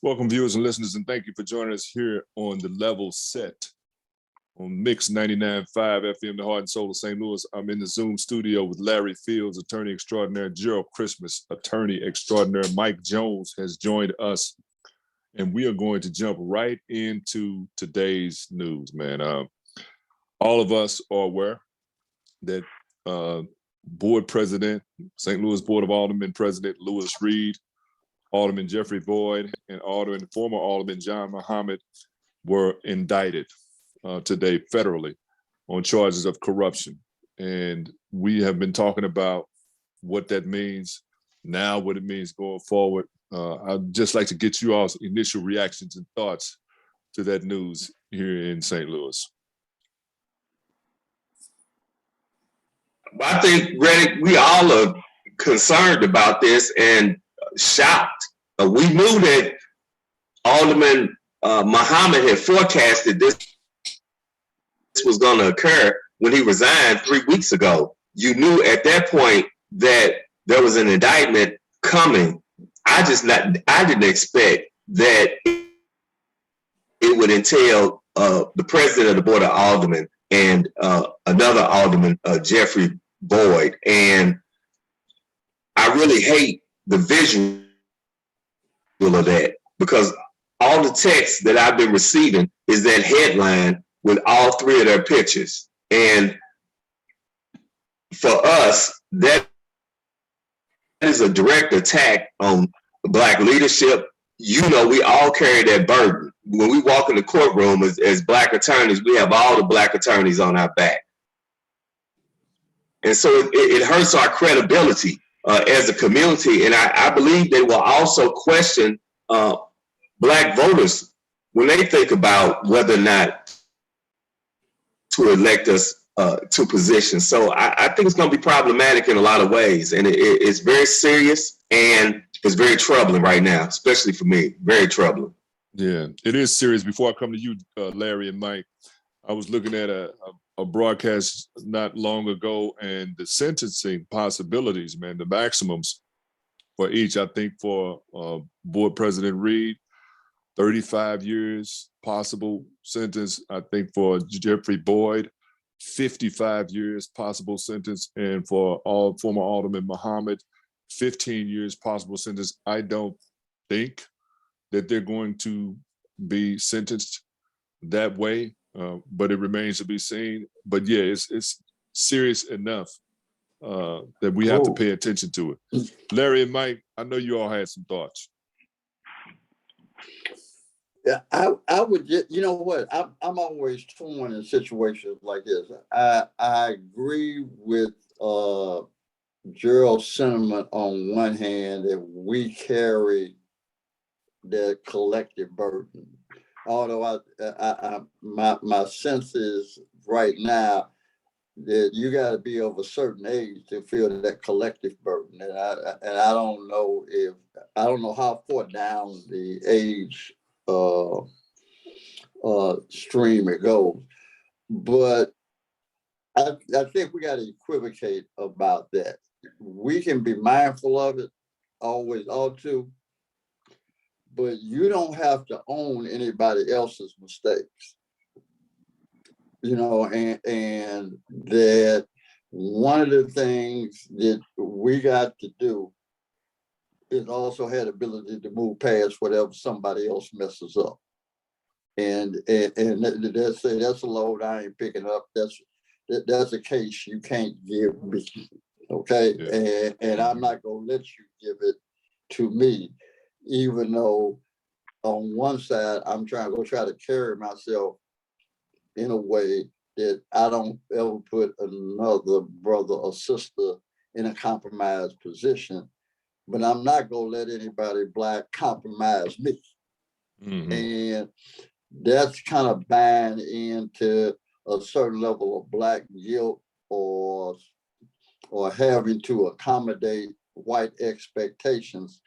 Welcome, viewers and listeners, and thank you for joining us here on The Level Set on Mix 99.5 FM, the heart and soul of St. Louis. I'm in the Zoom studio with Larry Fields, attorney extraordinaire, Gerald Christmas, attorney extraordinaire. Mike Jones has joined us, and we are going to jump right into today's news, man. All of us are aware that board president, St. Louis Board of Aldermen President Louis Reed, Alderman Jeffrey Boyd, and former Alderman John Muhammad were indicted today federally on charges of corruption. And we have been talking about what that means now, what it means going forward. I'd just like to get you all's initial reactions and thoughts to that news here in St. Louis. I think, Greg, we all are concerned about this and shocked. We knew that Alderman Muhammad had forecasted this was going to occur when he resigned 3 weeks ago. You knew at that point that there was an indictment coming. I didn't expect that it would entail the president of the Board of Aldermen and another alderman, Jeffrey Boyd. And I really hate the visual of that, because all the text that I've been receiving is that headline with all three of their pictures. And for us, that is a direct attack on Black leadership. You know, we all carry that burden. When we walk in the courtroom as Black attorneys, we have all the Black attorneys on our back. And so it hurts our credibility as a community. And I believe they will also question Black voters when they think about whether or not to elect us to positions. So I think it's going to be problematic in a lot of ways. And it's very serious and it's very troubling right now, especially for me. Very troubling. Yeah, it is serious. Before I come to you, Larry and Mike, I was looking at a broadcast not long ago, and the sentencing possibilities, man, the maximums for each. I think for Board President Reed, 35 years possible sentence. I think for Jeffrey Boyd, 55 years possible sentence. And for former Alderman Muhammad, 15 years possible sentence. I don't think that they're going to be sentenced that way, but it remains to be seen. But yeah, it's serious enough that we have to pay attention to it. Larry and Mike, I know you all had some thoughts. Yeah, I would just, you know what, I'm always torn in situations like this. I agree with Gerald's sentiment on one hand that we carry the collective burden. Although my sense is right now that you got to be of a certain age to feel that collective burden, and I don't know how far down the age stream it goes, but I think we got to equivocate about that. We can be mindful of it, always ought to, but you don't have to own anybody else's mistakes. You know, and that one of the things that we got to do is also have the ability to move past whatever somebody else messes up. And that's a load I ain't picking up. That's a case you can't give me. Okay. Yeah. And I'm not gonna let you give it to me, even though on one side I'm trying to carry myself in a way that I don't ever put another brother or sister in a compromised position, but I'm not gonna let anybody Black compromise me. Mm-hmm. And that's kind of buying into a certain level of Black guilt or having to accommodate white expectations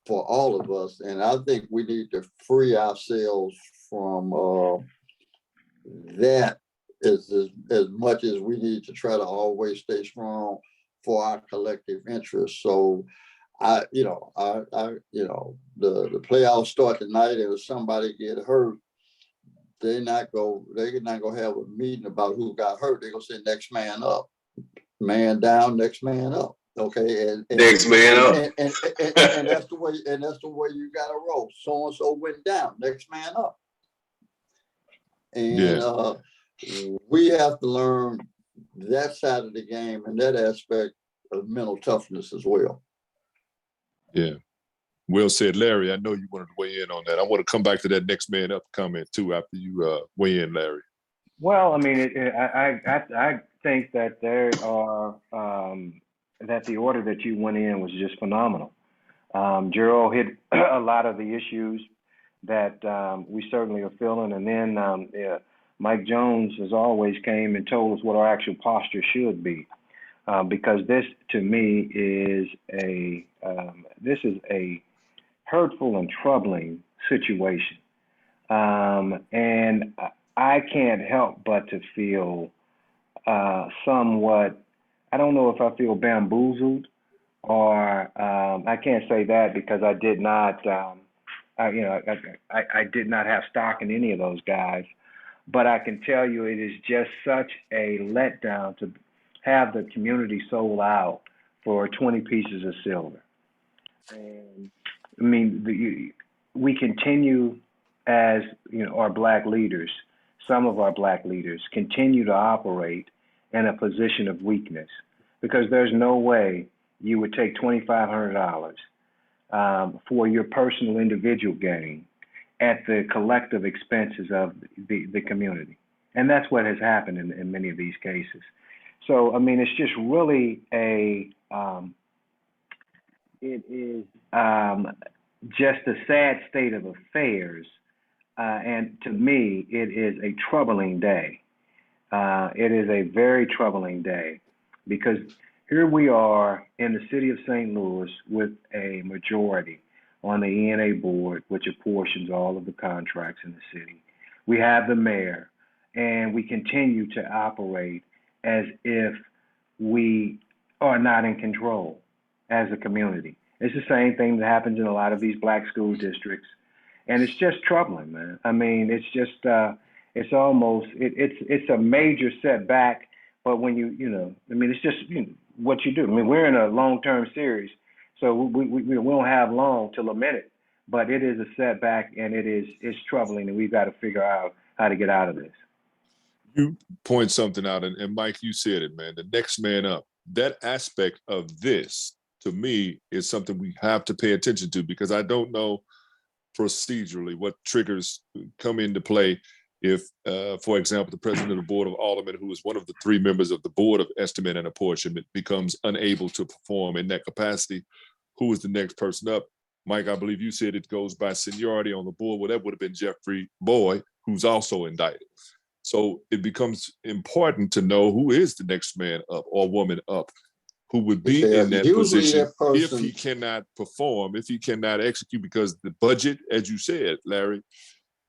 for all of us. And I think we need to free ourselves from that as much as we need to try to always stay strong for our collective interests. So the playoffs start tonight, and if somebody get hurt, they're not gonna have a meeting about who got hurt. They're gonna say next man up, man down, next man up. Okay, and Next man up. and that's the way you gotta roll. So and so went down, next man up. And we have to learn that side of the game and that aspect of mental toughness as well. Yeah. Well said, Larry. I know you wanted to weigh in on that. I want to come back to that next man up comment too after you weigh in, Larry. Well, I mean, I think that there are that the order that you went in was just phenomenal. Gerald hit a lot of the issues that we certainly are feeling, and then Mike Jones, as always, came and told us what our actual posture should be, because this, to me, is a hurtful and troubling situation, and I can't help but to feel somewhat, I don't know if I feel bamboozled, or I can't say that because I did not, I did not have stock in any of those guys. But I can tell you it is just such a letdown to have the community sold out for 20 pieces of silver. And I mean, we continue as, our black leaders, some of our black leaders continue to operate in a position of weakness, because there's no way you would take $2,500 for your personal individual gain at the collective expenses of the community. And that's what has happened in many of these cases. So, I mean, it's just really it is just a sad state of affairs. And to me, it is a troubling day. It is a very troubling day, because here we are in the city of St. Louis with a majority on the ENA board, which apportions all of the contracts in the city. We have the mayor, and we continue to operate as if we are not in control as a community. It's the same thing that happens in a lot of these black school districts. And it's just troubling, man. I mean, it's just, it's almost, it's a major setback. But when it's just what you do. I mean, we're in a long-term series, so we don't have long to lament it. But it is a setback, and it's troubling, and we've got to figure out how to get out of this. You point something out, and Mike, you said it, man. The next man up. That aspect of this, to me, is something we have to pay attention to, because I don't know procedurally what triggers come into play if, for example, the president of the Board of Aldermen, who is one of the 3 members of the Board of Estimate and Apportionment, becomes unable to perform in that capacity. Who is the next person up? Mike, I believe you said it goes by seniority on the board. Well, that would have been Jeffrey Boyd, who's also indicted. So it becomes important to know who is the next man up or woman up, who would be in that position if he cannot perform, if he cannot execute, because the budget, as you said, Larry,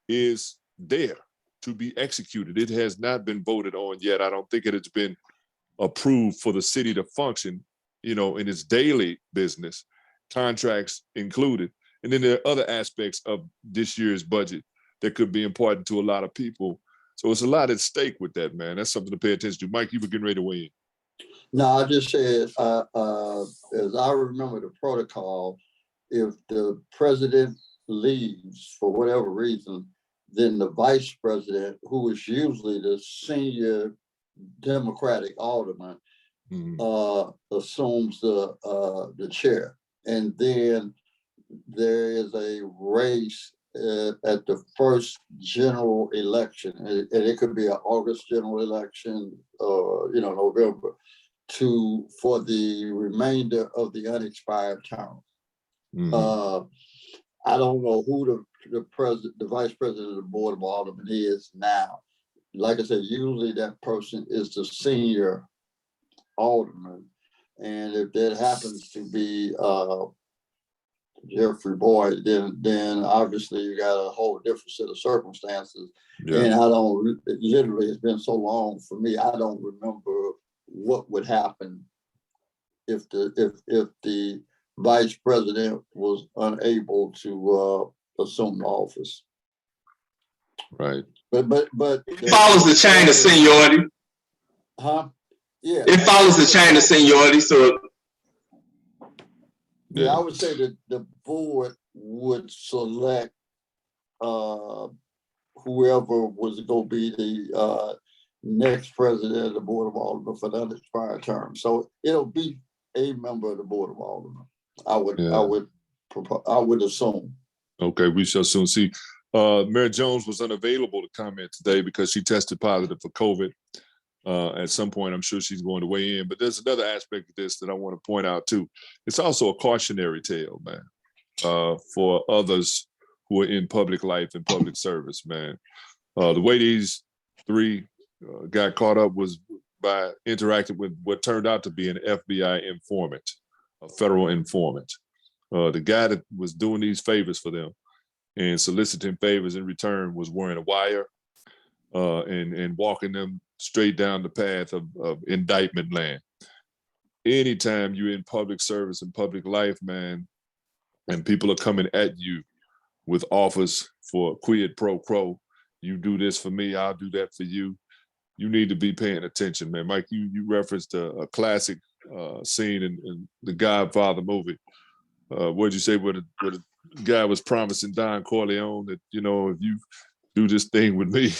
is there to be executed. It has not been voted on yet. I don't think it has been approved for the city to function, in its daily business, contracts included. And then there are other aspects of this year's budget that could be important to a lot of people. So it's a lot at stake with that, man. That's something to pay attention to. Mike, you were getting ready to weigh in. No, I just said, as I remember the protocol, if the president leaves for whatever reason, then the vice president, who is usually the senior Democratic alderman, assumes the chair. And then there is a race at the first general election, and it could be an August general election, November, for the remainder of the unexpired term. I don't know who the vice president of the Board of Aldermen is now. Like I said, usually that person is the senior alderman, and if that happens to be Jeffrey Boyd, then obviously you got a whole different set of circumstances. Yeah. And literally, it's been so long for me, I don't remember what would happen if the vice president was unable to assume office. Right. But It follows the chain of seniority. Huh? Yeah. It follows the chain of seniority. So yeah, I would say that the board would select whoever was going to be the next president of the Board of Aldermen for that expired term. So it'll be a member of the Board of Aldermen. I would assume. Okay, we shall soon see. Mayor Jones was unavailable to comment today because she tested positive for COVID. At some point, I'm sure she's going to weigh in. But there's another aspect of this that I want to point out too. It's also a cautionary tale, man, for others who are in public life and public service, man. The way these three got caught up was by interacting with what turned out to be an FBI informant, a federal informant. The guy that was doing these favors for them and soliciting favors in return was wearing a wire and walking them straight down the path of indictment land. Anytime you're in public service and public life, man, and people are coming at you with offers for quid pro quo, you do this for me, I'll do that for you. You need to be paying attention, man. Mike, you referenced a classic scene in the Godfather movie. What'd you say? Where the guy was promising Don Corleone that, you know, if you do this thing with me,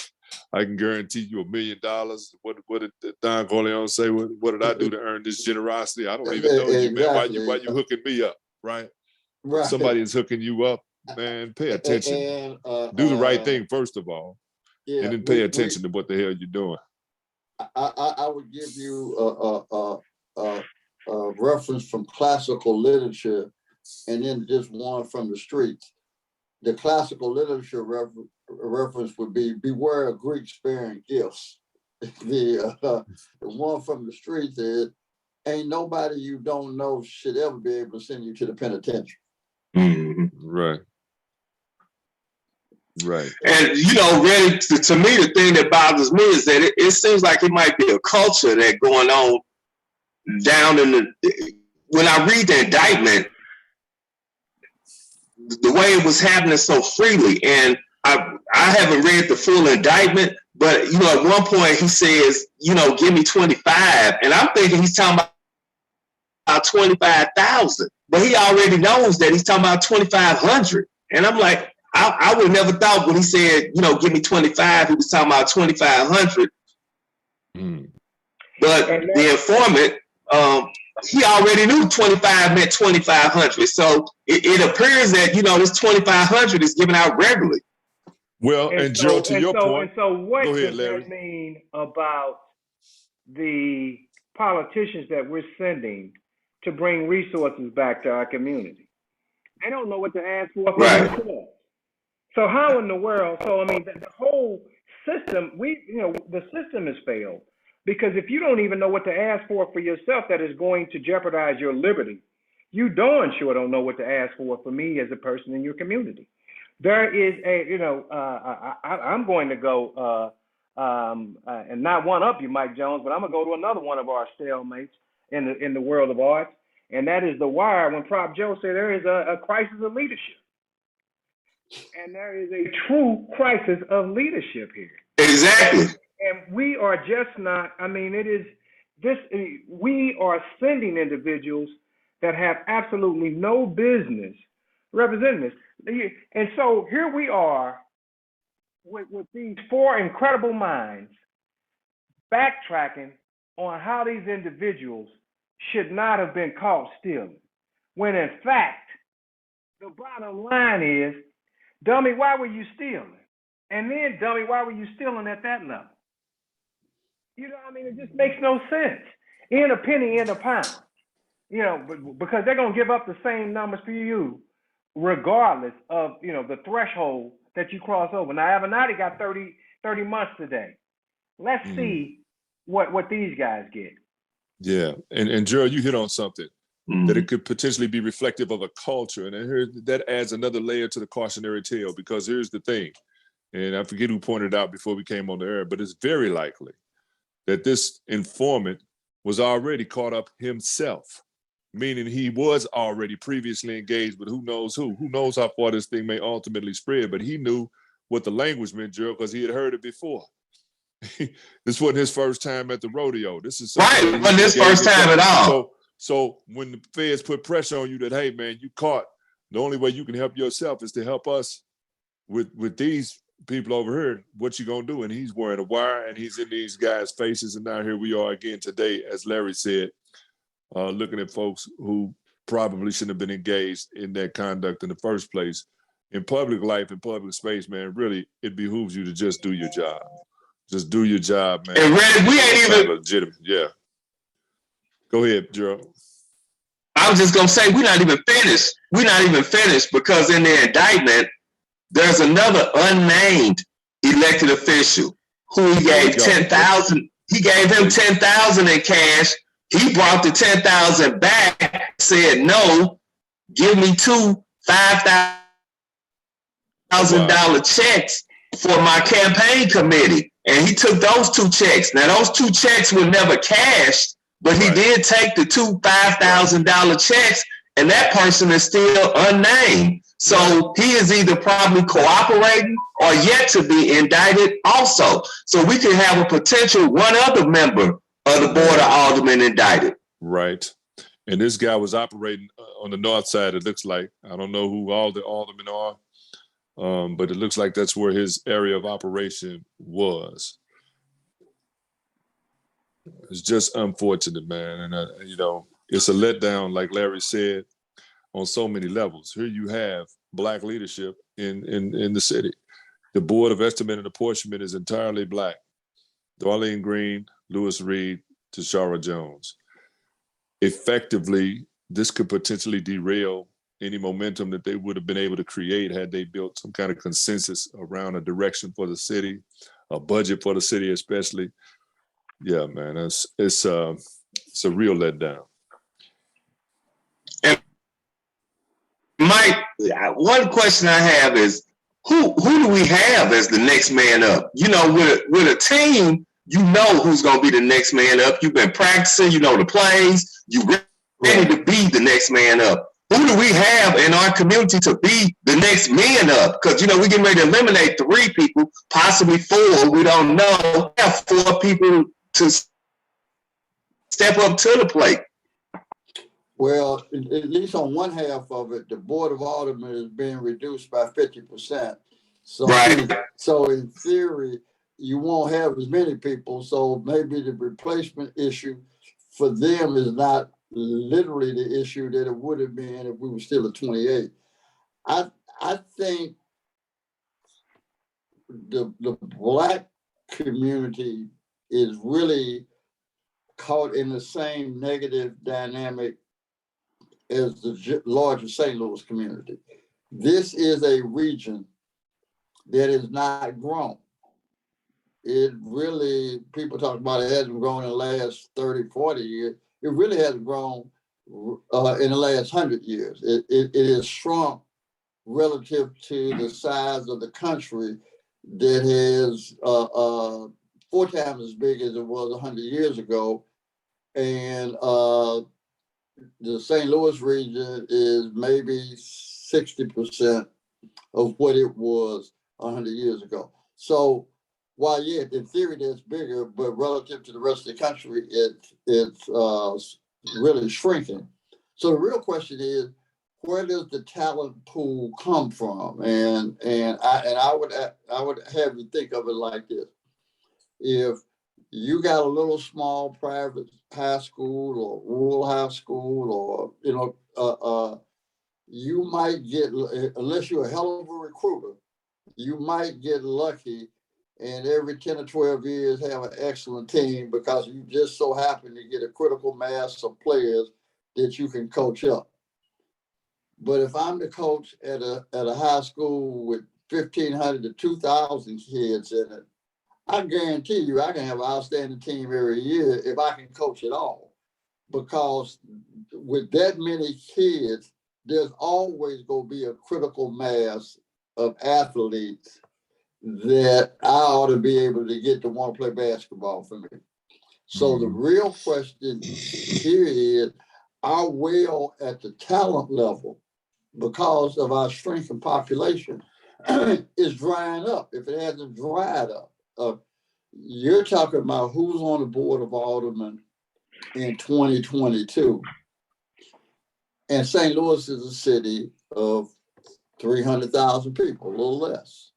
I can guarantee you $1 million. What did Don Corleone say? What did I do to earn this generosity? I don't even know you, man. Why you hooking me up, right? Right. If somebody is hooking you up, man, pay attention. Do the right thing first of all, and then pay attention to what the hell you're doing. I would give you a reference from classical literature, and then just one from the streets. The classical literature reference would be beware of Greek sparing gifts. The one from the streets is ain't nobody you don't know should ever be able to send you to the penitentiary. mm-hmm. Right. Right. And, you know, really, to me, the thing that bothers me is that it seems like it might be a culture that going on down in the, when I read the indictment, the way it was happening so freely, and I haven't read the full indictment, but, you know, at one point he says, you know, give me 25. And I'm thinking he's talking about 25,000, but he already knows that he's talking about 2,500. And I'm like, I would never thought when he said, you know, give me 25, he was talking about 2,500. But the informant, he already knew 25 meant 2,500. So it appears that, you know, this 2,500 is given out regularly. Well, and Gerald, to your point. And so what go ahead, does Larry. that mean about the politicians that we're sending to bring resources back to our community? They don't know what to ask for themselves. So how in the world? So I mean, the whole system, the system has failed, because if you don't even know what to ask for yourself, that is going to jeopardize your liberty. You darn sure don't know what to ask for me as a person in your community. There is I'm going to go and not one up you, Mike Jones, but I'm gonna go to another one of our stalemates in the world of arts, and that is The Wire. When Prop Joe said there is a crisis of leadership. And there is a true crisis of leadership here. Exactly. And we are just not, I mean, we are sending individuals that have absolutely no business representing this. And so here we are with these four incredible minds backtracking on how these individuals should not have been caught stealing. When in fact, the bottom line is, dummy, why were you stealing? And then, dummy, why were you stealing at that level? You know what I mean? It just makes no sense. In a penny, in a pound. You know, because they're going to give up the same numbers for you, regardless of, you know, the threshold that you cross over. Now, Avenatti got 30 months today. Let's see what these guys get. Yeah. And Gerald, you hit on something. That it could potentially be reflective of a culture. And here, that adds another layer to the cautionary tale, because here's the thing, and I forget who pointed out before we came on the air, but it's very likely that this informant was already caught up himself, meaning he was already previously engaged with who knows who. Who knows how far this thing may ultimately spread, but he knew what the language meant, Gerald, because he had heard it before. This wasn't his first time at the rodeo. This is right. It wasn't his first time at all. So when the feds put pressure on you that, hey man, you caught, the only way you can help yourself is to help us with these people over here. What you gonna do? And he's wearing a wire and he's in these guys' faces. And now here we are again today, as Larry said, looking at folks who probably shouldn't have been engaged in that conduct in the first place. In public life, in public space, man, really, it behooves you to just do your job. Just do your job, man. And Red, we ain't even legitimate. Yeah. Go ahead, Gerald. I was just gonna say we're not even finished. We're not even finished because in the indictment, there's another unnamed elected official who he gave 10,000. He gave him 10,000 in cash. He brought the 10,000 back. Said no, give me two $5,000 checks for my campaign committee. And he took those two checks. Now, those two checks were never cashed, but he did take the two $5,000 checks, and that person is still unnamed. So he is either probably cooperating or yet to be indicted also. So we could have a potential one other member of the Board of Aldermen indicted. Right. And this guy was operating on the north side, it looks like. I don't know who all the aldermen are. But it looks like that's where his area of operation was. It's just unfortunate, man. And, it's a letdown, like Larry said, on so many levels. Here you have Black leadership in the city. The Board of Estimate and Apportionment is entirely Black. Darlene Green, Lewis Reed, Tashara Jones. Effectively, this could potentially derail any momentum that they would have been able to create had they built some kind of consensus around a direction for the city, a budget for the city especially. Yeah, man, it's a real letdown. And Mike, one question I have is, who do we have as the next man up? You know, with a team, you know who's going to be the next man up. You've been practicing, you know the plays, you're ready to be the next man up. Who do we have in our community to be the next man up? Because, we're getting ready to eliminate 3 people, possibly 4. We don't know. We have 4 people to step up to the plate. Well, at least on one half of it, the Board of Aldermen is being reduced by 50%. So, so in theory, you won't have as many people. So maybe the replacement issue for them is not literally the issue that it would have been if we were still at 28. I think the Black community is really caught in the same negative dynamic as the larger St. Louis community. This is a region that is not grown. It really, people talk about it hasn't grown in the last 30, 40 years. It really hasn't grown in the last 100 years. It has shrunk relative to the size of the country that is 4 times as big as it was 100 years ago. And the St. Louis region is maybe 60% of what it was 100 years ago. So while, yeah, in theory that's bigger, but relative to the rest of the country, it's really shrinking. So the real question is, where does the talent pool come from? And I would have you think of it like this: if you got a little small private high school or rural high school, or you might get, unless you're a hell of a recruiter, you might get lucky and every 10 or 12 years have an excellent team because you just so happen to get a critical mass of players that you can coach up. But if I'm the coach at a high school with 1,500 to 2,000 kids in it, I guarantee you I can have an outstanding team every year if I can coach it all. Because with that many kids, there's always going to be a critical mass of athletes that I ought to be able to get to want to play basketball for me. So the real question here is, our well at the talent level, because of our shrinking population, is drying up. If it hasn't dried up, you're talking about who's on the board of aldermen in 2022. And St. Louis is a city of 300,000 people, a little less.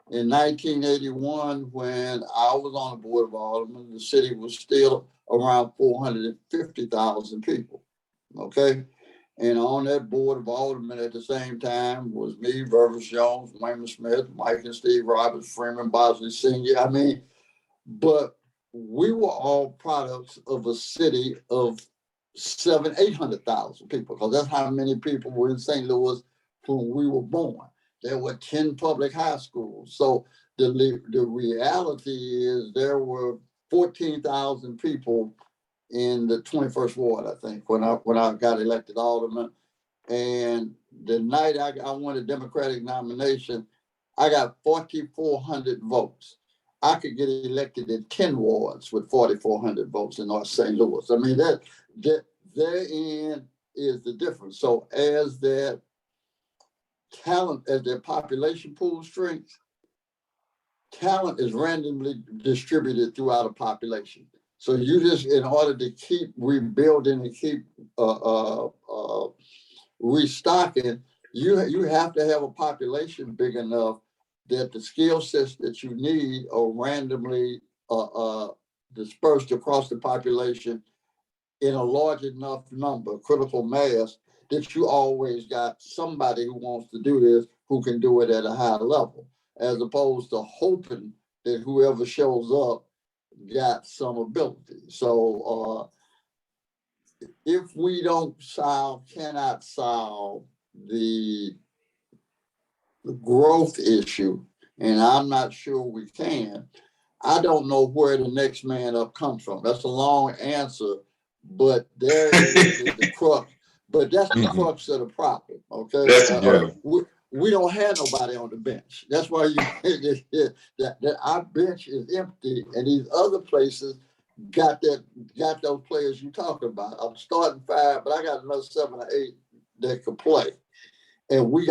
In 1981, when I was on the board of aldermen, the city was still around 450,000 people. Okay. And on that board of aldermen at the same time was me, Vervis Jones, Wayman Smith, Mike and Steve Roberts, Freeman Bosley Sr. I mean, but we were all products of a city of 800,000 people, because that's how many people were in St. Louis when we were born. There were 10 public high schools. So the reality is there were 14,000 people in the 21st ward, I think, when I got elected alderman. And the night I won a Democratic nomination, I got 4,400 votes. I could get elected in 10 wards with 4,400 votes in North St. Louis. I mean, that therein is the difference. So as that talent, as their population pool shrinks, talent is randomly distributed throughout a population. So you just, in order to keep rebuilding and keep restocking, you have to have a population big enough that the skill sets that you need are randomly dispersed across the population in a large enough number, critical mass, that you always got somebody who wants to do this who can do it at a high level, as opposed to hoping that whoever shows up got some ability. So if we cannot solve the growth issue, and I'm not sure we can, I don't know where the next man up comes from. That's a long answer, but there is the crux. But that's the crux of the problem. Okay, we don't have nobody on the bench. That's why that our bench is empty, and these other places got those players you talking about. I'm starting 5, but I got another 7 or 8 that could play. And we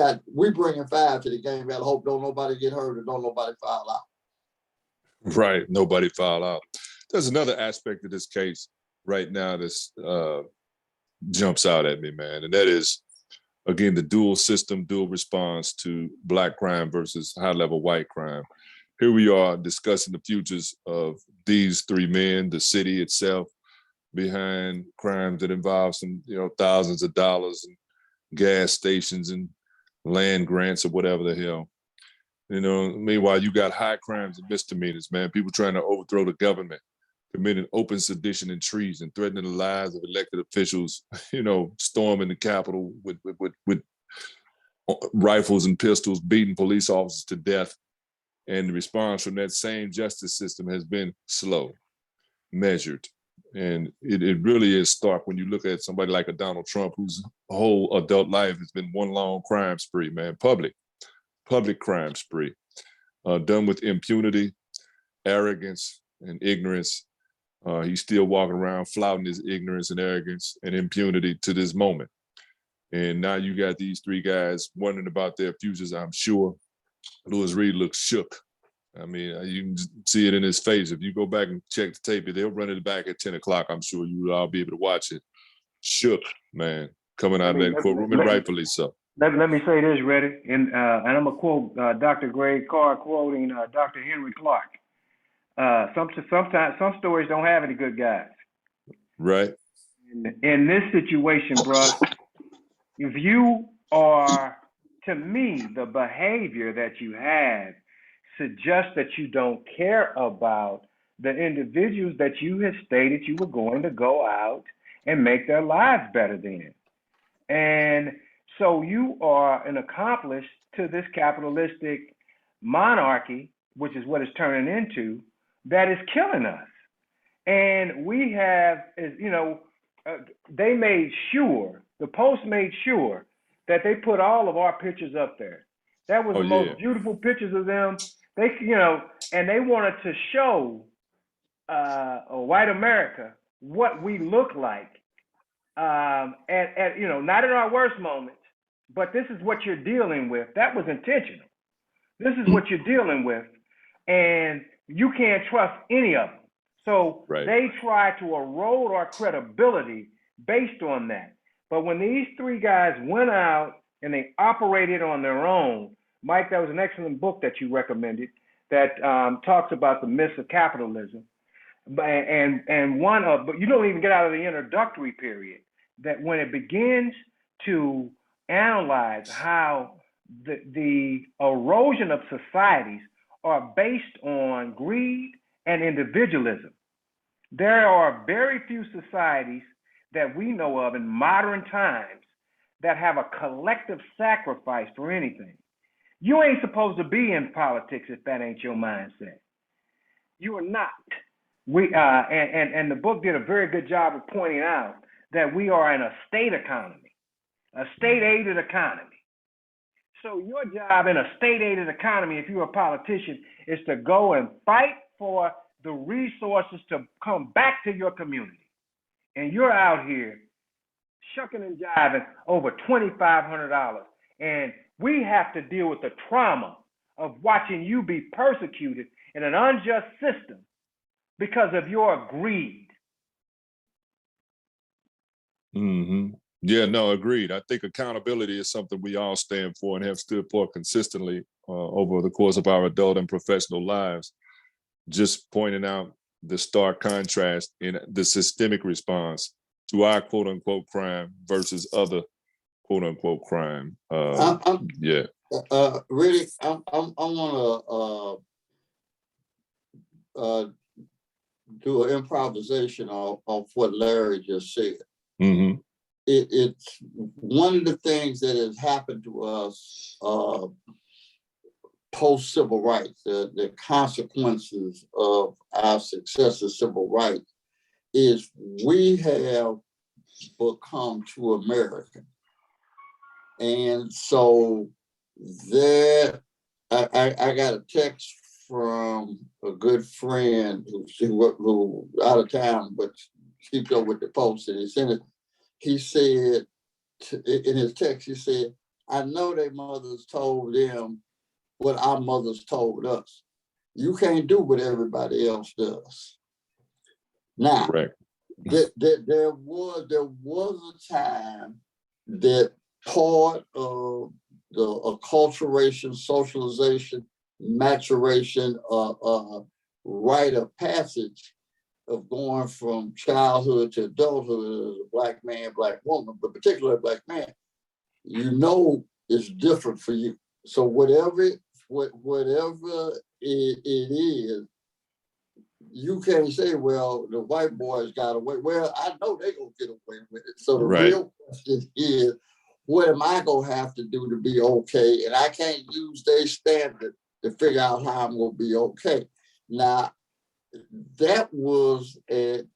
bringing 5 to the game. Gotta hope don't nobody get hurt or don't nobody foul out. Right, nobody foul out. There's another aspect of this case right now that's jumps out at me, man, and that is, again, the dual system, dual response to Black crime versus high-level white crime. Here we are discussing the futures of these 3 men, the city itself, behind crimes that involve some, thousands of dollars and gas stations and land grants or whatever the hell. Meanwhile, you got high crimes and misdemeanors, man. People trying to overthrow the government, committing open sedition and treason, threatening the lives of elected officials, storming the Capitol with rifles and pistols, beating police officers to death. And the response from that same justice system has been slow, measured. And it really is stark when you look at somebody like a Donald Trump, whose whole adult life has been one long crime spree, man, public crime spree, done with impunity, arrogance, and ignorance. He's still walking around flouting his ignorance and arrogance and impunity to this moment. And now you got these 3 guys wondering about their futures, I'm sure. Louis Reed looks shook. I mean, you can see it in his face. If you go back and check the tape, they'll run it back at 10 o'clock. I'm sure you'll all be able to watch it. Shook, man, coming out of that courtroom, and rightfully so. Let me say this, Reddy, and I'm going to quote Dr. Greg Carr quoting Dr. Henry Clark. Sometimes some stories don't have any good guys. Right. In this situation, bro, if you are, to me, the behavior that you have suggests that you don't care about the individuals that you have stated you were going to go out and make their lives better than. And so you are an accomplice to this capitalistic monarchy, which is what it's turning into, that is killing us. And we have, they made sure, the Post made sure that they put all of our pictures up there. That was the most beautiful pictures of them. They, and they wanted to show white America what we look like you know, not in our worst moments, but this is what you're dealing with. That was intentional. This is what you're dealing with, and you can't trust any of them. So they try to erode our credibility based on that. But when these three guys went out and they operated on their own, Mike, that was an excellent book that you recommended that talks about the myths of capitalism. And one of, but you don't even get out of the introductory period, that when it begins to analyze how the erosion of societies are based on greed and individualism. There are very few societies that we know of in modern times that have a collective sacrifice for anything. You ain't supposed to be in politics if that ain't your mindset. You are not. And the book did a very good job of pointing out that we are in a state economy, a state-aided economy. So your job in a state-aided economy, if you're a politician, is to go and fight for the resources to come back to your community. And you're out here shucking and jiving over $2,500. And we have to deal with the trauma of watching you be persecuted in an unjust system because of your greed. Mm-hmm. Yeah, no, agreed. I think accountability is something we all stand for and have stood for consistently over the course of our adult and professional lives. Just pointing out the stark contrast in the systemic response to our quote unquote crime versus other quote unquote crime. Yeah. Really, I want to do an improvisation of what Larry just said. Mm-hmm. It's one of the things that has happened to us post-civil rights, the consequences of our success in civil rights, is we have become too American. And so there, I got a text from a good friend who out of town, but keeps up with the Post, and he sent it. He said, in his text, he said, I know their mothers told them what our mothers told us. You can't do what everybody else does. Now, there was a time that part of the acculturation, socialization, maturation, rite of passage of going from childhood to adulthood as a Black man, Black woman, but particularly a Black man, you know it's different for you. So whatever it is, you can't say, well, the white boys got away. Well, I know they're going to get away with it. So the real question is, what am I going to have to do to be okay? And I can't use their standard to figure out how I'm going to be okay. Now, that was an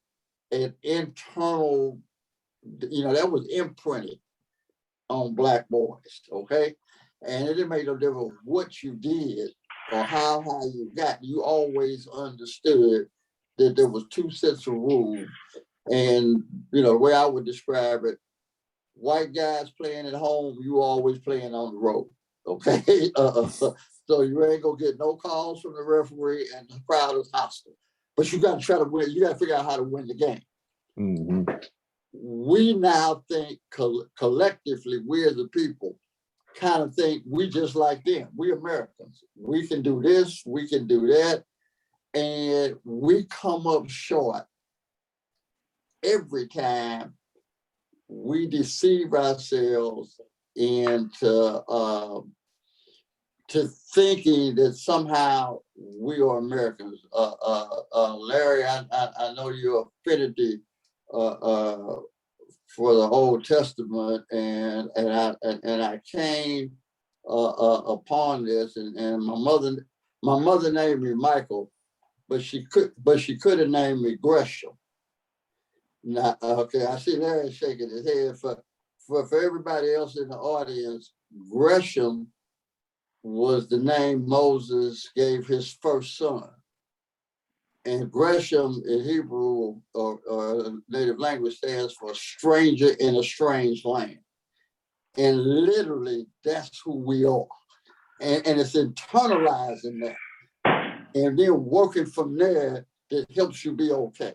internal, that was imprinted on Black boys, okay? And it didn't make no difference what you did or how high you got. You always understood that there was two sets of rules. And, the way I would describe it, white guys playing at home, you always playing on the road, okay? So you ain't gonna get no calls from the referee, and the crowd is hostile. But you got to try to win. You got to figure out how to win the game. Mm-hmm. We now think collectively, we as a people kind of think we just like them. We Americans. We can do this, we can do that. And we come up short every time we deceive ourselves into to thinking that somehow we are Americans. Larry, I know your affinity for the Old Testament, and I came upon this, and my mother named me Michael, but she could have named me Gresham. Now, okay, I see Larry shaking his head. For everybody else in the audience, Gresham was the name Moses gave his first son. And Gresham in Hebrew or native language stands for stranger in a strange land. And literally, that's who we are. And it's internalizing that. And then working from there that helps you be okay.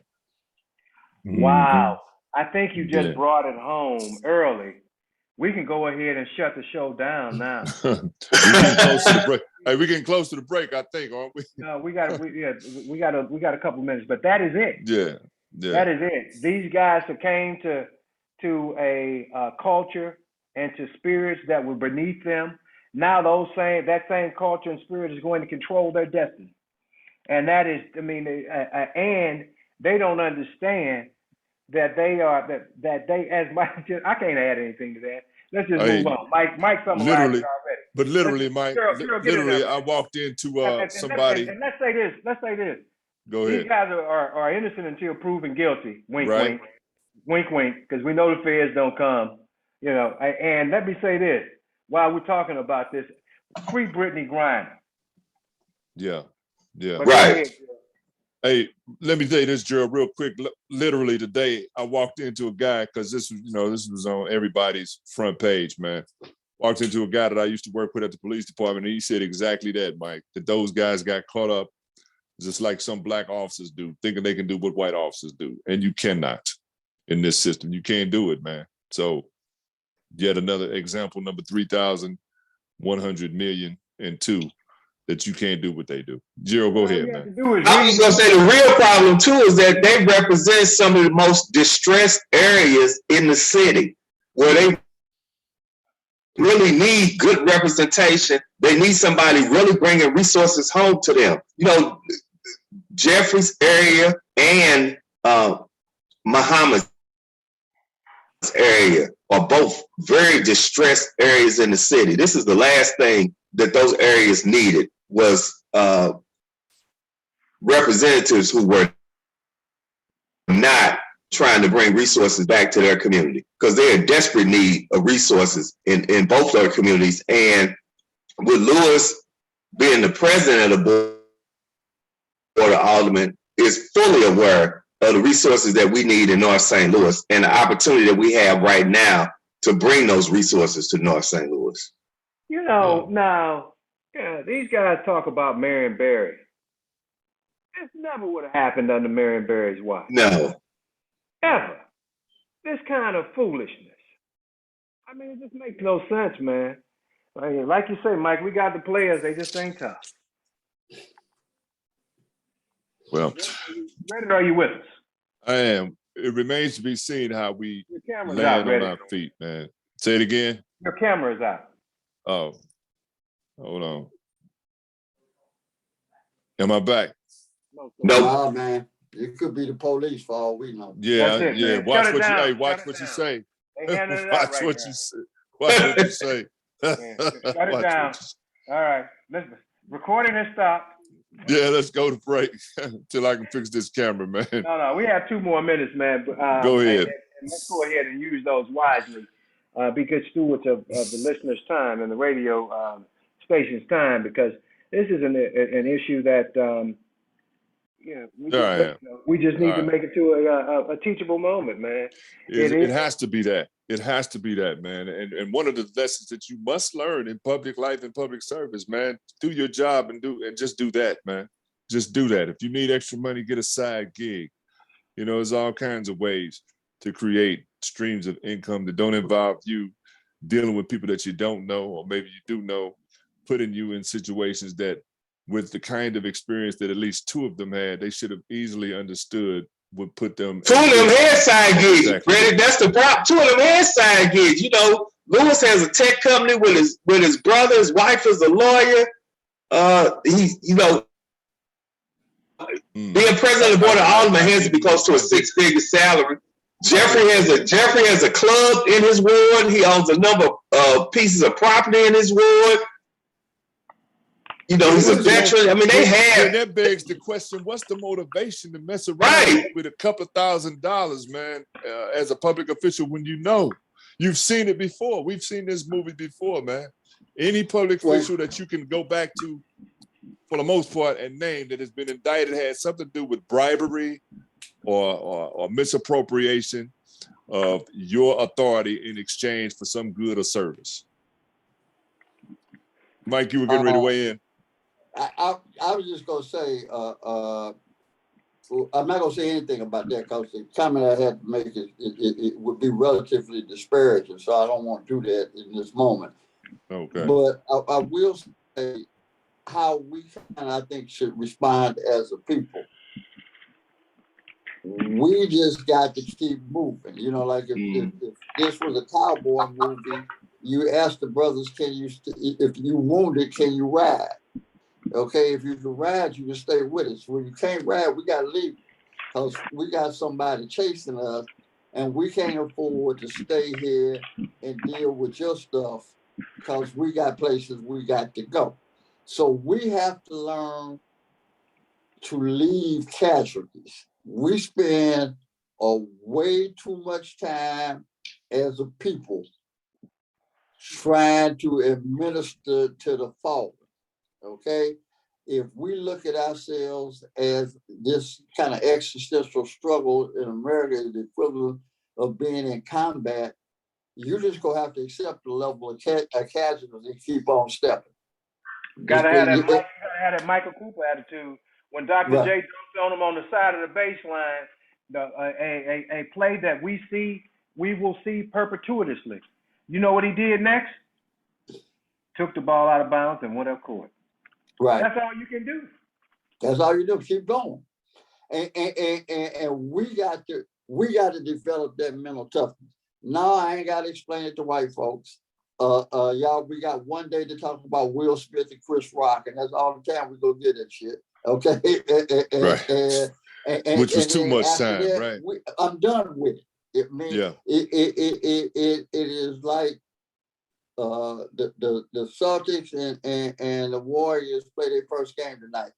Wow. I think you just Yeah. brought it home early. We can go ahead and shut the show down now. We getting close to the break. Hey, we're getting close to the break, I think, aren't we? No, we got a couple minutes, but that is it. Yeah. Yeah. That is it. These guys that came to a culture and to spirits that were beneath them. Now that same culture and spirit is going to control their destiny. And that is, I mean, and they don't understand that they are, that they, as Mike, I can't add anything to that. Let's just move on. Mike summarized it already. But literally, Mike, Gerald, literally, I walked into somebody. And let's say this. Go ahead. These guys are innocent until proven guilty. Wink, Right. wink, wink, because we know the feds don't come. You know, and let me say this while we're talking about this: free Brittany Griner. Yeah. Yeah. But Right. Hey, let me tell you this, Gerald, real quick. Literally today, I walked into a guy because this was on everybody's front page, man. Walked into a guy that I used to work with at the police department, and he said exactly that, Mike. That those guys got caught up just like some black officers do, thinking they can do what white officers do, and you cannot in this system. You can't do it, man. So, yet another example, number 3,100,000,002. That you can't do what they do. Gerald, go ahead, man. I was gonna say the real problem too is that they represent some of the most distressed areas in the city where they really need good representation. They need somebody really bringing resources home to them. You know, Jeffrey's area and Muhammad's area are both very distressed areas in the city. This is the last thing that those areas needed was representatives who were not trying to bring resources back to their community, because they're in desperate need of resources in both their communities. And with Lewis being the president of the board of aldermen, is fully aware of the resources that we need in North St. Louis and the opportunity that we have right now to bring those resources to North St. Louis. You know, now, these guys talk about Marion Barry. This never would have happened under Marion Barry's watch. No. Ever. This kind of foolishness. I mean, it just makes no sense, man. Like you say, Mike, we got the players. They just ain't tough. Well, Reddit, are you with us? I am. It remains to be seen how we Your camera's land out, on Reddit. our feet, man. Say it again. Your camera's out. Oh, hold on. Am I back? No. Nah, man. It could be the police for all we know. Yeah, That's it, yeah. man. Watch Shut it what down. you. Hey, watch Shut it what you down. say. They handing it out Watch right what now. you say. Watch what you say. Shut it Watch down. what you- All right. Listen, recording has stopped. Yeah, let's go to break till I can fix this camera, man. No, we have 2 more minutes, man. Go ahead. And let's go ahead and use those wisely. Be good stewards of the listeners' time and the radio station's time, because this is an issue that we just need to make it to a teachable moment, man. It has to be that. It has to be that, man. And one of the lessons that you must learn in public life and public service, man, do your job and just do that, man. Just do that. If you need extra money, get a side gig. You know, there's all kinds of ways to create streams of income that don't involve you dealing with people that you don't know, or maybe you do know, putting you in situations that, with the kind of experience that at least 2 of them had, they should have easily understood would put them. 2 of them had side gigs. Exactly. Brandon, that's the problem. 2 of them had side gigs. You know, Lewis has a tech company with his brother. His wife is a lawyer. Being president of the board of aldermen has to be close to a 6-figure salary. Jeffrey has a club in his ward. He owns a number of pieces of property in his ward. You know, he's a veteran. I mean, they have. That begs the question: what's the motivation to mess around with a couple of $1,000s, man, as a public official, when you know you've seen it before? We've seen this movie before, man. Any public official that you can go back to for the most part, a name that has been indicted has something to do with bribery or misappropriation of your authority in exchange for some good or service. Mike, you were getting ready to weigh in. I was just gonna say, I'm not gonna say anything about that because the comment I had to make it would be relatively disparaging, so I don't want to do that in this moment. Okay. But I will say how we I think should respond as a people. We just got to keep moving. You know, like if this was a cowboy movie, you ask the brothers, can you, if you wounded, can you ride? Okay, if you can ride, you can stay with us. When you can't ride, we got to leave because we got somebody chasing us and we can't afford to stay here and deal with your stuff because we got places we got to go. So we have to learn to leave casualties. We spend way too much time as a people trying to administer to the fallen, okay? If we look at ourselves as this kind of existential struggle in America is the equivalent of being in combat, you're just gonna have to accept the level of casualties and keep on stepping. Gotta have that Michael Cooper attitude. When Dr. Right. J dumped on him on the side of the baseline, a play that we will see perpetuitously. You know what he did next? Took the ball out of bounds and went up court. Right. That's all you can do. That's all you do. Keep going. And we got to develop that mental toughness. No, I ain't got to explain it to white folks. Y'all, we got one day to talk about Will Smith and Chris Rock, and that's all the time we go get that shit. Okay. Right. Which was too much time, that, right? I'm done with it. It means it is like the Celtics and the Warriors play their first game tonight.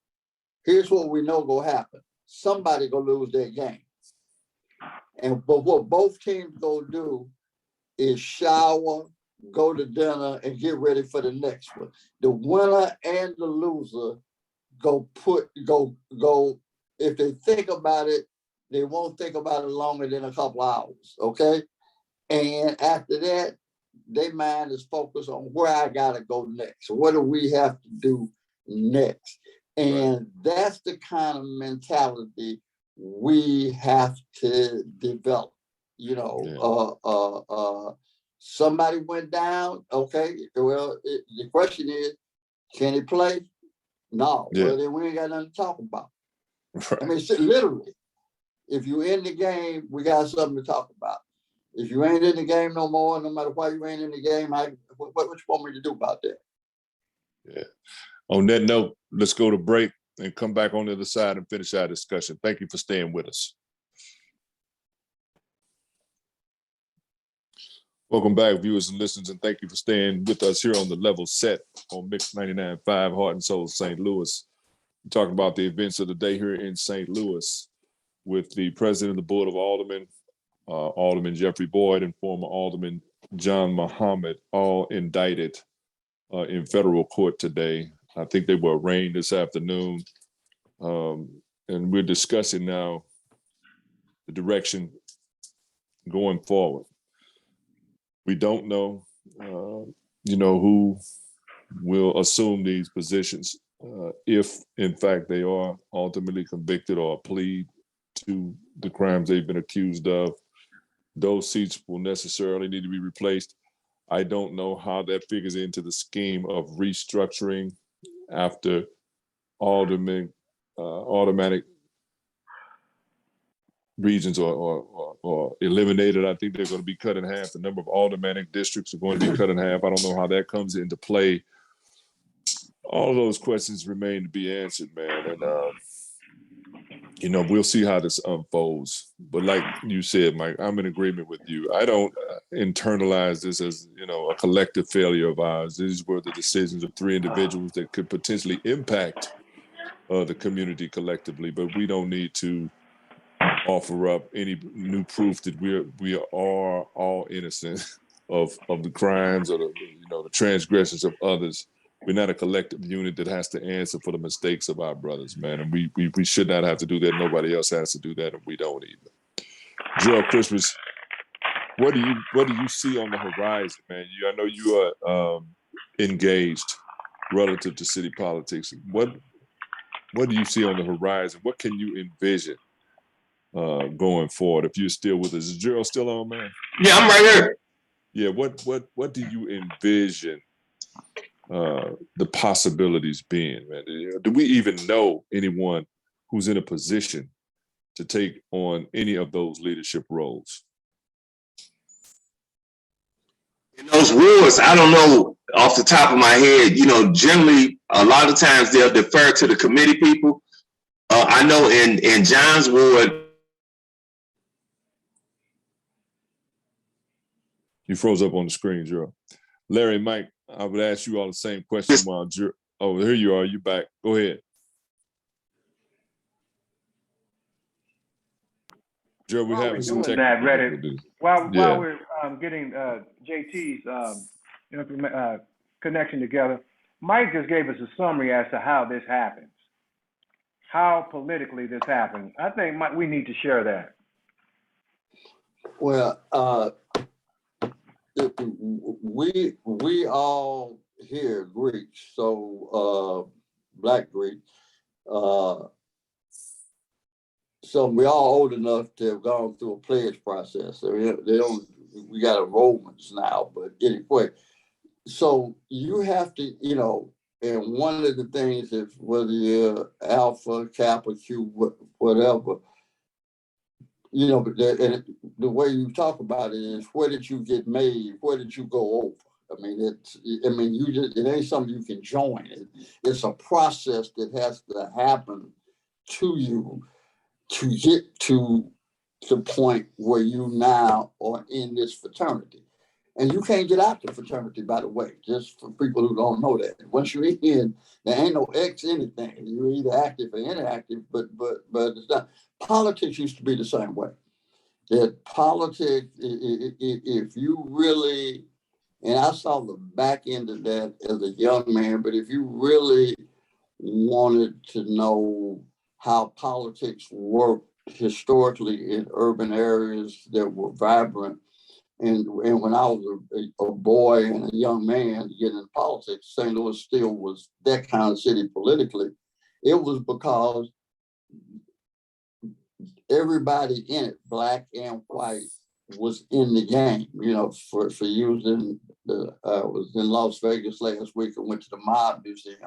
Here's what we know gonna happen. Somebody gonna lose their game. But what both teams gonna do is shower, go to dinner, and get ready for the next one. The winner and the loser go. If they think about it, they won't think about it longer than a couple hours. Okay. And after that, their mind is focused on where I gotta go next. What do we have to do next? And that's the kind of mentality we have to develop. You know, somebody went down. Okay, well, the question is, can he play? No. Well, then we ain't got nothing to talk about. Right. I mean, literally, if you in the game, we got something to talk about. If you ain't in the game no more, no matter why you ain't in the game, what you want me to do about that? Yeah. On that note, let's go to break and come back on the other side and finish our discussion. Thank you for staying with us. Welcome back, viewers and listeners, and thank you for staying with us here on the Level Set on Mix 99.5 Heart and Soul St. Louis. We're talking about the events of the day here in St. Louis with the president of the Board of Aldermen, Alderman Jeffrey Boyd, and former Alderman John Muhammad, all indicted in federal court today. I think they were arraigned this afternoon. And we're discussing now the direction going forward. We don't know, who will assume these positions if, in fact, they are ultimately convicted or plead to the crimes they've been accused of. Those seats will necessarily need to be replaced. I don't know how that figures into the scheme of restructuring after alderman automatic regions or eliminated. I think they're going to be cut in half. The number of aldermanic districts are going to be cut in half. I don't know how that comes into play. All of those questions remain to be answered, man. And, we'll see how this unfolds. But like you said, Mike, I'm in agreement with you. I don't internalize this as, a collective failure of ours. These were the decisions of three individuals that could potentially impact the community collectively, but we don't need to offer up any new proof that we are all innocent of the crimes or the transgressions of others We're not a collective unit that has to answer for the mistakes of our brothers, man. And we should not have to do that. Nobody else has to do that, and we don't either. Gerald Christmas, what do you see on the horizon, man? I know you are engaged relative to city politics. What do you see on the horizon? What can you envision going forward if you're still with us? Is Gerald still on, man? Yeah, I'm right here. Yeah, what do you envision the possibilities being, man? Do we even know anyone who's in a position to take on any of those leadership roles? In those wards, I don't know off the top of my head. You know, generally, a lot of times they'll defer to the committee people. I know in John's ward. You froze up on the screen, Gerald. Larry, Mike, I would ask you all the same question while Gerald. Oh, here you are. You back. Go ahead. Gerald, we have some technical difficulties. While we're getting JT's connection together, Mike just gave us a summary as to how this happens, how politically this happens. I think we need to share that. Well, we all here Greeks, so Black Greeks. So we all old enough to have gone through a pledge process. So we got enrollments now, but anyway, so you have to, and one of the things is whether you're Alpha, Kappa, Q, whatever, and the way you talk about it is, where did you get made? Where did you go over? It ain't something you can join. It's a process that has to happen to you to get to the point where you now are in this fraternity. And you can't get out the fraternity, by the way, just for people who don't know that. Once you're in, there ain't no X anything. You're either active or inactive, but it's not. Politics used to be the same way. That politics, if you really, and I saw the back end of that as a young man, but if you really wanted to know how politics worked historically in urban areas that were vibrant, and when I was a boy and a young man getting into politics, St. Louis still was that kind of city politically. It was because everybody in it, black and white, was in the game. For using I was in Las Vegas last week and went to the Mob Museum.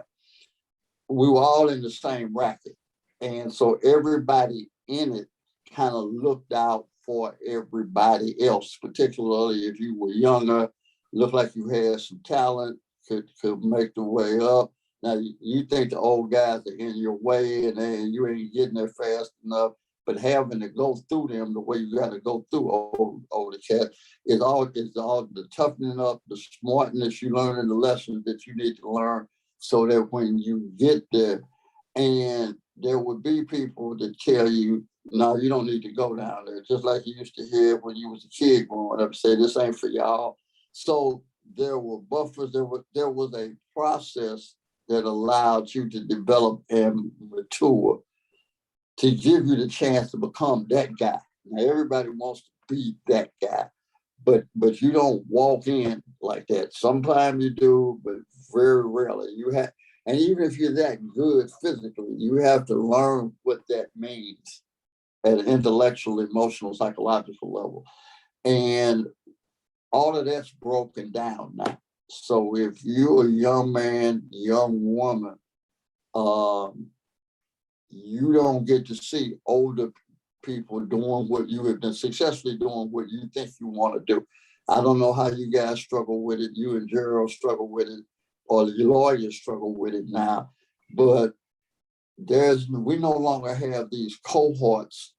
We were all in the same racket. And so everybody in it kind of looked out for everybody else, particularly if you were younger, looked like you had some talent, could make the way up. Now, you think the old guys are in your way and you ain't getting there fast enough, but having to go through them the way you got to go through older cats is all the toughening up, the smartness you learn and the lessons that you need to learn so that when you get there, and there would be people that tell you, no, you don't need to go down there. Just like you used to hear when you was a kid growing up, say, this ain't for y'all. So there were buffers. There was a process that allowed you to develop and mature to give you the chance to become that guy. Now, everybody wants to be that guy, but you don't walk in like that. Sometimes you do, but very rarely. And even if you're that good physically, you have to learn what that means at an intellectual, emotional, psychological level. And all of that's broken down now. So if you're a young man, young woman, you don't get to see older people doing what you have been successfully doing, what you think you want to do. I don't know how you guys struggle with it. You and Gerald struggle with it, or the lawyers struggle with it now, but we no longer have these cohorts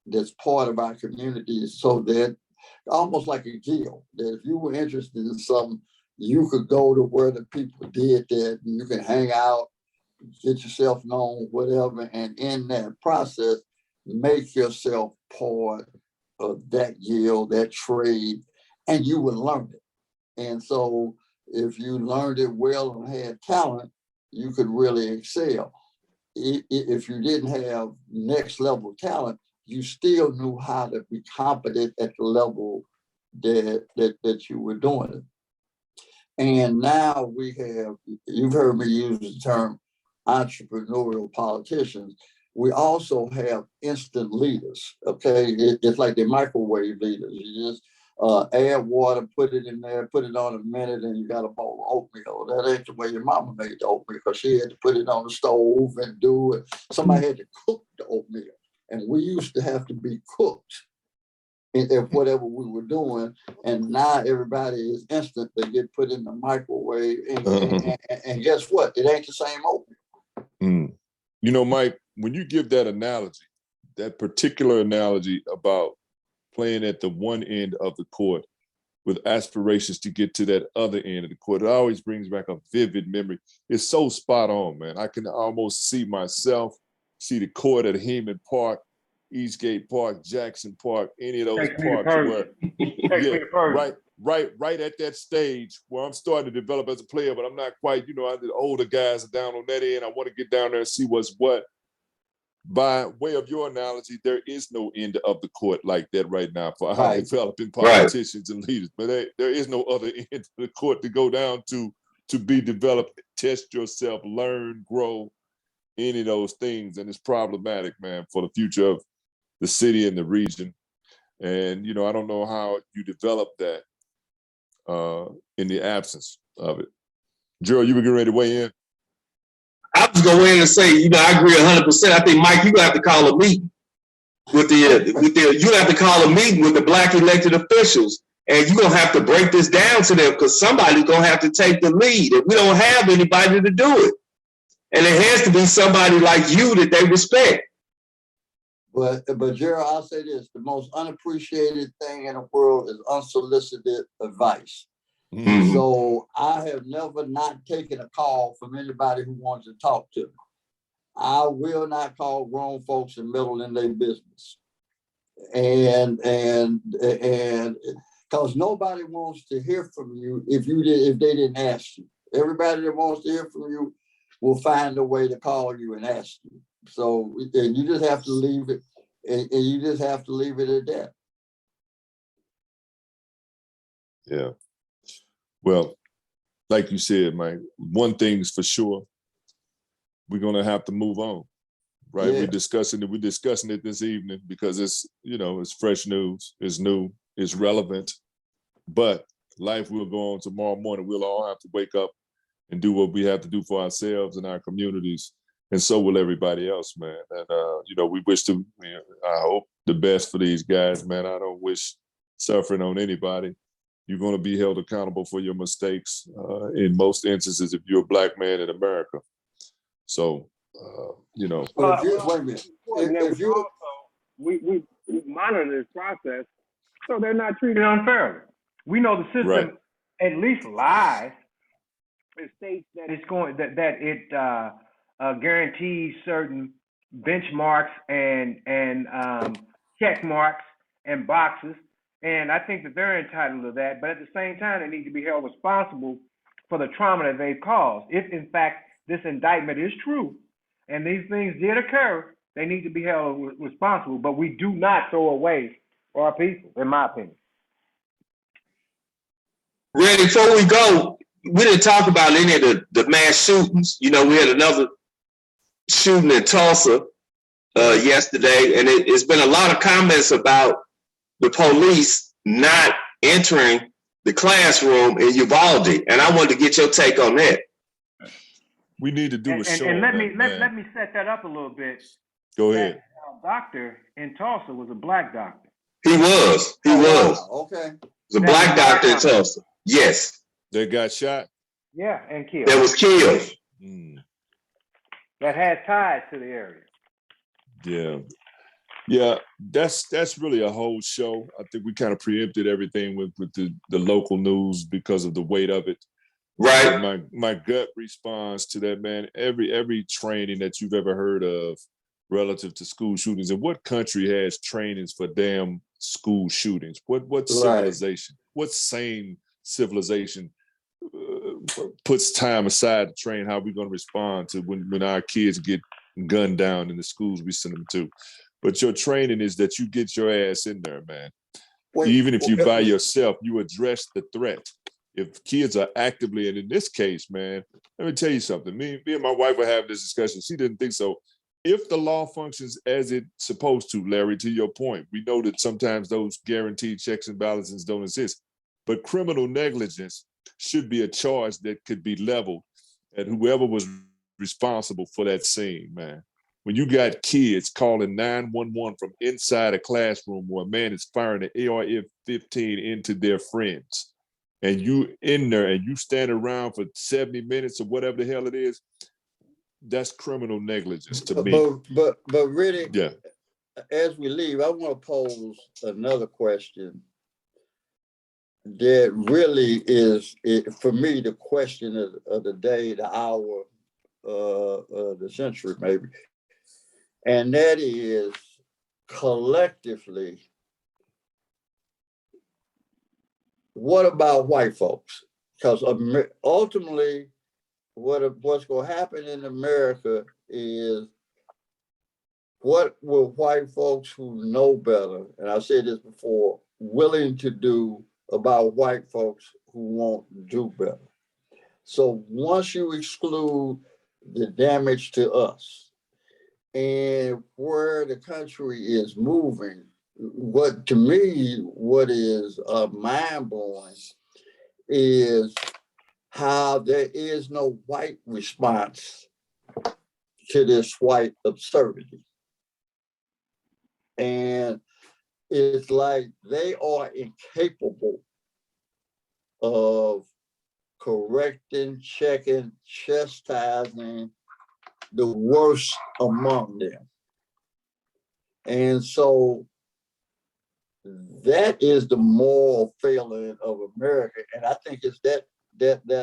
that's part of our community, so that almost like a guild, that if you were interested in something, you could go to where the people did that, and you can hang out, get yourself known, whatever, and in that process, make yourself part of that guild, that trade, and you will learn it. And so if you learned it well and had talent, you could really excel. If you didn't have next level talent, you still knew how to be competent at the level that you were doing it. And now we have, you've heard me use the term entrepreneurial politicians. We also have instant leaders, okay? It's like the microwave leaders. You just add water, put it in there, put it on a minute, and you got a bowl of oatmeal. That ain't the way your mama made the oatmeal, because she had to put it on the stove and do it. Somebody had to cook the oatmeal. And we used to have to be cooked in whatever we were doing. And now everybody is instant. They get put in the microwave. And guess what? It ain't the same oatmeal. You know, Mike, when you give that analogy, that particular analogy about playing at the one end of the court with aspirations to get to that other end of the court, it always brings back a vivid memory. It's so spot on, man. I can almost see myself, see the court at Heman Park, Eastgate Park, Jackson Park, any of those parks where, right at that stage where I'm starting to develop as a player, but I'm not quite, you know, the older guys are down on that end. I want to get down there and see what's what. By way of your analogy, there is no end of the court like that right now for our developing politicians and leaders. But there is no other end of the court to go down to be developed, test yourself, learn, grow, any of those things. And it's problematic, man, for the future of the city and the region. And, you know, I don't know how you develop that in the absence of it. Gerald, you were getting ready to weigh in? I was going in and say, you know, I agree 100%. I think, Mike, you're gonna have to call a meeting with you have to call a meeting with the Black elected officials, and you're gonna have to break this down to them, because somebody's gonna have to take the lead, and we don't have anybody to do it. And it has to be somebody like you that they respect. But Gerald, I'll say this: the most unappreciated thing in the world is unsolicited advice. Mm-hmm. So I have never not taken a call from anybody who wants to talk to me. I will not call grown folks and meddle in their business. And because nobody wants to hear from you if they didn't ask you. Everybody that wants to hear from you will find a way to call you and ask you. So and you just have to leave it, and you just have to leave it at that. Yeah. Well, like you said, Mike, one thing's for sure, we're gonna have to move on, right? Yeah. We're discussing it this evening because it's, you know, it's fresh news, it's new, it's relevant, but life will go on tomorrow morning. We'll all have to wake up and do what we have to do for ourselves and our communities, and so will everybody else, man. And you know, I hope the best for these guys, man. I don't wish suffering on anybody. You're going to be held accountable for your mistakes in most instances if you're a Black man in America. So, you know. Wait a minute. We monitor this process so they're not treated unfairly. We know the system at least lies. It states that it's going that it guarantees certain benchmarks and check marks and boxes. And I think that they're entitled to that, but at the same time, they need to be held responsible for the trauma that they've caused. If, in fact, this indictment is true and these things did occur, they need to be held responsible, but we do not throw away our people, in my opinion. Randy, before we go, we didn't talk about any of the mass shootings. You know, we had another shooting in Tulsa yesterday, and it's been a lot of comments about the police not entering the classroom in Uvalde, and I wanted to get your take on that. We need to do a show. And let me set that up a little bit. Go ahead. That doctor in Tulsa was a Black doctor. He was. Wow. Okay. He was a Black doctor in Tulsa. Yes. They got shot. Yeah, and killed. That was killed. That has ties to the area. Yeah. Yeah, that's really a whole show. I think we kind of preempted everything with the local news because of the weight of it. Right. My gut response to that, man, every training that you've ever heard of relative to school shootings, and what country has trainings for damn school shootings? What civilization? What sane civilization puts time aside to train how we're going to respond to when our kids get gunned down in the schools we send them to. But your training is that you get your ass in there, man. Even if you by yourself, you address the threat. If kids are actively, and in this case, man, let me tell you something. Me and my wife were having this discussion. She didn't think so. If the law functions as it's supposed to, Larry, to your point, we know that sometimes those guaranteed checks and balances don't exist. But criminal negligence should be a charge that could be leveled at whoever was responsible for that scene, man. When you got kids calling 911 from inside a classroom where a man is firing an AR-15 into their friends, and you in there and you stand around for 70 minutes or whatever the hell it is, that's criminal negligence to me. But really, yeah. As we leave, I want to pose another question that really is, for me, the question of the day, the hour, the century, maybe. And that is, collectively, what about white folks? Because ultimately, what's going to happen in America is, what will white folks who know better, and I said this before, willing to do about white folks who won't do better? So once you exclude the damage to us and where the country is moving, what is mind-blowing is how there is no white response to this white absurdity. And it's like they are incapable of correcting, checking, chastising the worst among them. And so that is the moral failing of America. And I think it's that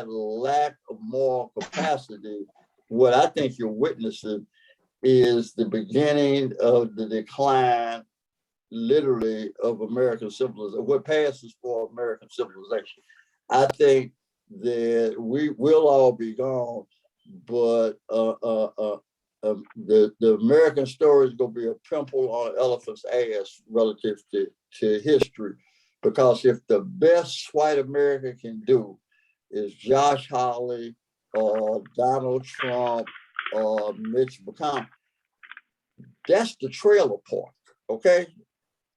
lack of moral capacity. What I think you're witnessing is the beginning of the decline, literally, of American civilization, what passes for American civilization. I think that we will all be gone, but the American story is going to be a pimple on an elephant's ass relative to history, because if the best white America can do is Josh Hawley or Donald Trump or Mitch McConnell, that's the trailer park, okay?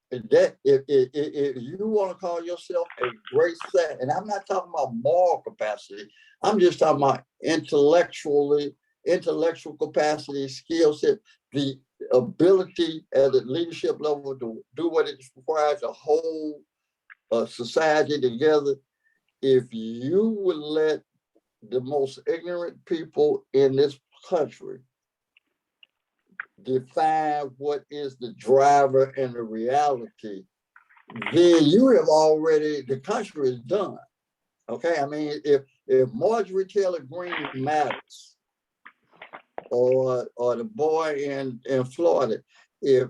That if you want to call yourself a great set, and I'm not talking about moral capacity, I'm just talking about intellectual capacity, skill set, the ability at the leadership level to do what it requires to hold a society together. If you would let the most ignorant people in this country define what is the driver and the reality, then you have already, the country is done. Okay, I mean, if Marjorie Taylor Greene matters, or the boy in Florida, if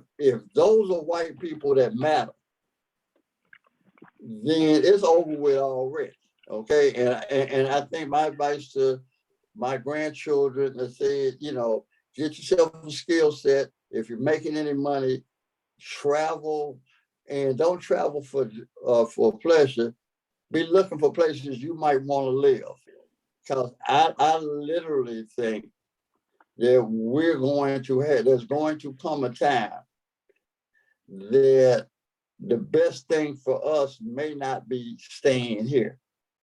those are white people that matter, then it's over with already. Okay, and I think my advice to my grandchildren is say, get yourself a skill set. If you're making any money, travel, and don't travel for pleasure. Be looking for places you might want to live. Because I literally think that there's going to come a time that the best thing for us may not be staying here.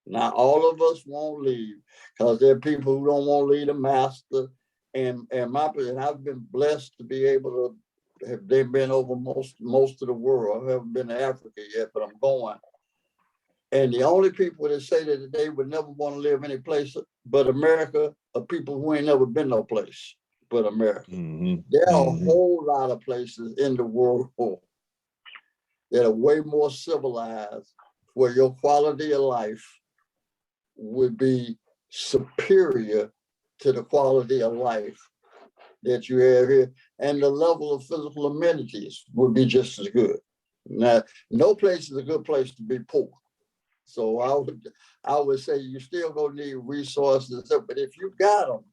Now, all of us won't leave, because there are people who don't want to leave the master. And I've been blessed to be able to they've been over most of the world. I haven't been to Africa yet, but I'm going. And the only people that say that they would never want to live any place but America are people who ain't never been no place but America. Mm-hmm. There are a whole lot of places in the world that are way more civilized, where your quality of life would be superior to the quality of life that you have here, and the level of physical amenities would be just as good. Now, no place is a good place to be poor. So I would say you still gonna need resources, but if you got them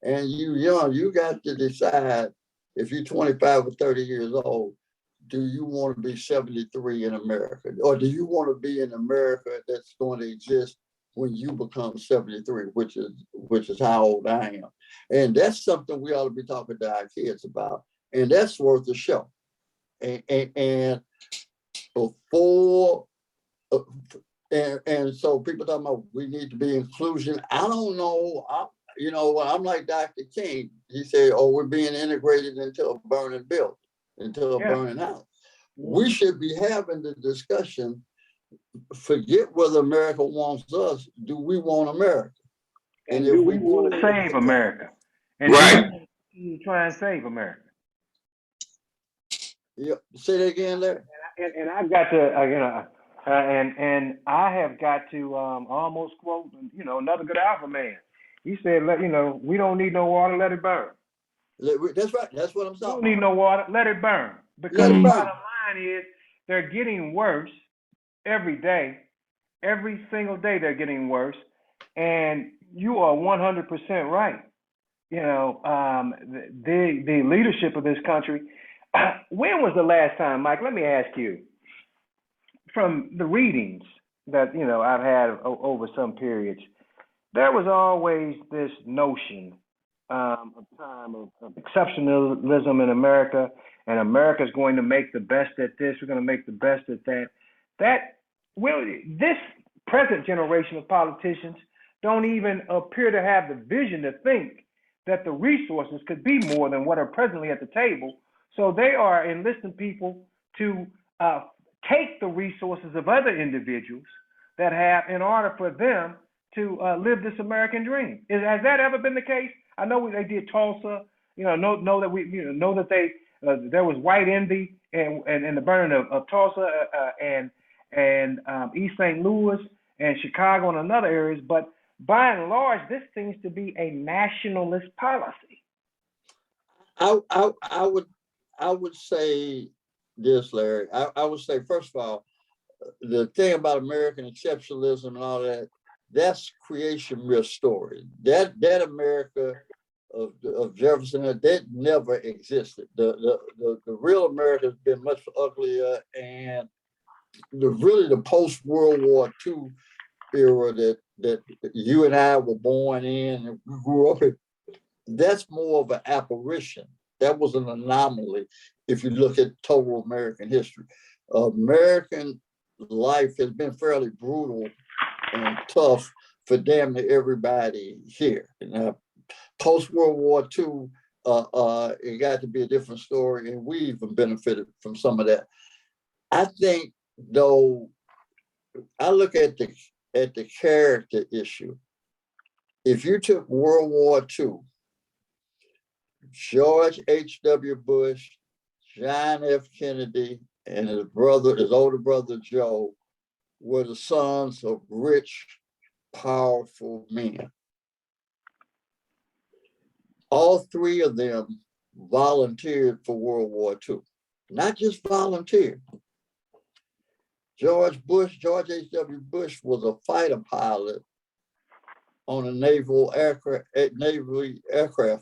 and you young, you got to decide if you're 25 or 30 years old, do you want to be 73 in America? Or do you want to be in America that's going to exist when you become 73, which is how old I am. And that's something we ought to be talking to our kids about. And that's worth a show. And before, and so people talking about we need to be inclusion. I don't know. I'm like Dr. King. He said, "Oh, we're being integrated into a burning building, into a burning house." We should be having the discussion. Forget whether America wants us. Do we want America? And if we want to save America, and right, you try and save America. Yeah, say that again, Larry. And I've got to, and I have got to almost quote, another good alpha man. He said, we don't need no water, let it burn. That's right. That's what I'm talking about. We don't need no water, let it burn. Because the bottom line is they're getting worse every day. Every single day they're getting worse. And you are 100% right. The leadership of this country. When was the last time, Mike? Let me ask you. From the readings that I've had over some periods, there was always this notion of time of exceptionalism in America, and America's going to make the best at this. We're going to make the best at that. This present generation of politicians don't even appear to have the vision to think that the resources could be more than what are presently at the table. So they are enlisting people to take the resources of other individuals that have, in order for them to live this American dream. Has that ever been the case? I know they did Tulsa. Know that they there was white envy and the burning of Tulsa and East St. Louis and Chicago and other areas. But by and large, this seems to be a nationalist policy. I would say this, Larry. I would say, first of all, the thing about American exceptionalism and all that, that's creation myth story. That America of Jefferson, that never existed. The real America has been much uglier, and the post-World War II era that you and I were born in and we grew up in, that's more of an apparition. That was an anomaly if you look at total American history. American life has been fairly brutal and tough for damn near everybody here. Post-World War II, it got to be a different story, and we even benefited from some of that. I think, though, I look at the character issue. If you took World War II, George H.W. Bush, John F. Kennedy, and his older brother Joe were the sons of rich, powerful men. All three of them volunteered for World War II, not just volunteered. George H.W. Bush was a fighter pilot on a naval aircraft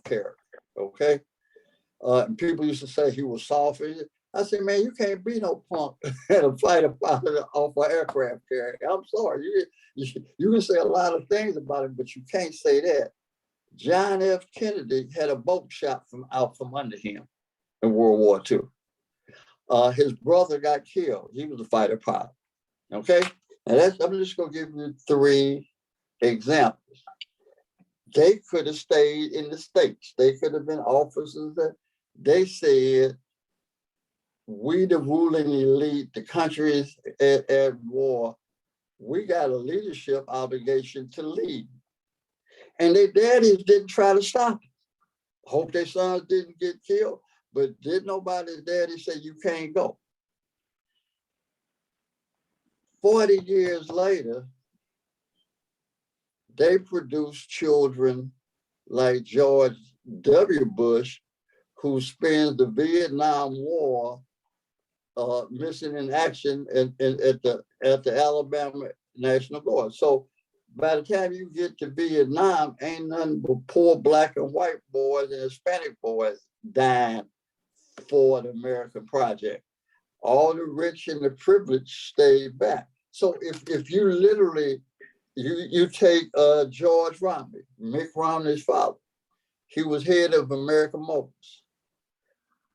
carrier, okay? And people used to say he was soft. I said, man, you can't be no punk and a fighter pilot off an aircraft carrier. I'm sorry. You can say a lot of things about him, but you can't say that. John F. Kennedy had a boat shot out from under him in World War II. His brother got killed. He was a fighter pilot. Okay? And I'm just going to give you 3 examples. They could have stayed in the States. They could have been officers that they said, we the ruling elite, the country is at war. We got a leadership obligation to lead. And their daddies didn't try to stop it. Hope their sons didn't get killed, but did nobody's daddy say you can't go? 40 years later, they produced children like George W. Bush, who spends the Vietnam War missing in action at the Alabama National Guard. So by the time you get to Vietnam, ain't nothing but poor black and white boys and Hispanic boys dying for the American project. All the rich and the privileged stayed back. So if you literally, you take George Romney, Mick Romney's father, he was head of American Motors.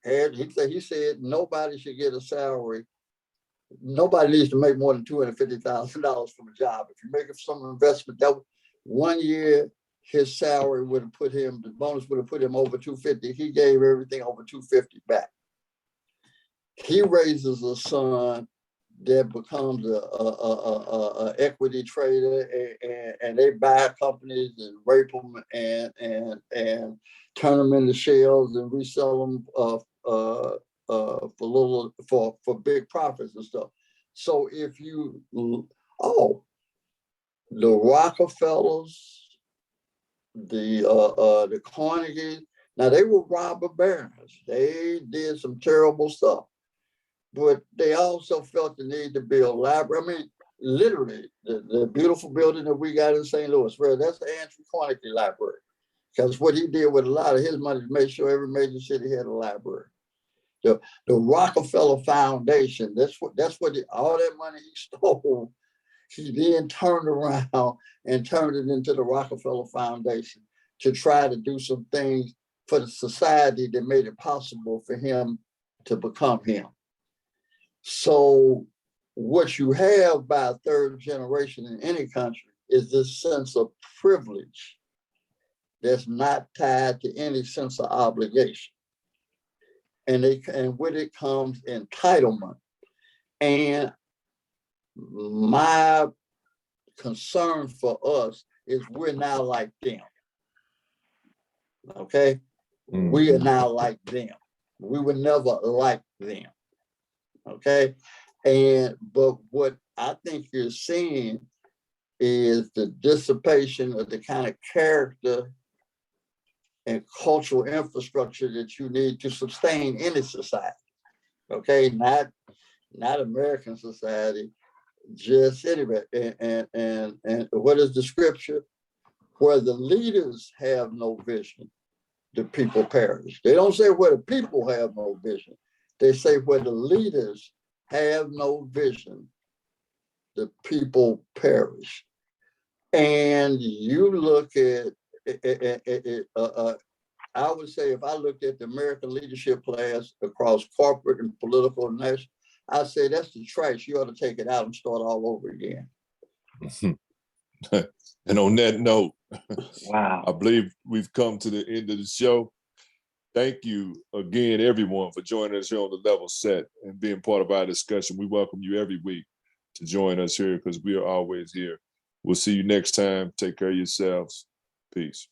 And he said nobody should get a salary. Nobody needs to make more than $250,000 from a job. If you make some investment, that 1 year, his salary would have put him, the bonus would have put him over 250. He gave everything over 250 back. He raises a son that becomes a equity trader, and they buy companies and rape them and turn them into shells and resell them for big profits and stuff. So if you, the Rockefellers, the Carnegie, now they were robber barons. They did some terrible stuff, but they also felt the need to build library. I mean, literally, the beautiful building that we got in St. Louis, where that's the Andrew Carnegie Library. Because what he did with a lot of his money to make sure every major city had a library. The Rockefeller Foundation, that's what all that money he stole, he then turned around and turned it into the Rockefeller Foundation to try to do some things for the society that made it possible for him to become him. So what you have by a third generation in any country is this sense of privilege that's not tied to any sense of obligation. And with it comes entitlement. And my concern for us is we're now like them. Okay? Mm-hmm. We are now like them. We were never like them. Okay? But what I think you're seeing is the dissipation of the kind of character and cultural infrastructure that you need to sustain any society. Okay, not American society, just anyway. And what is the scripture? Where the leaders have no vision, the people perish. They don't say where the people have no vision. They say where the leaders have no vision, the people perish. And you look at I would say if I looked at the American leadership class across corporate and political and national, I'd say that's the trash. You ought to take it out and start all over again. And on that note, wow, I believe we've come to the end of the show. Thank you again, everyone, for joining us here on The Level Set and being part of our discussion. We welcome you every week to join us here because we are always here. We'll see you next time. Take care of yourselves. Peace.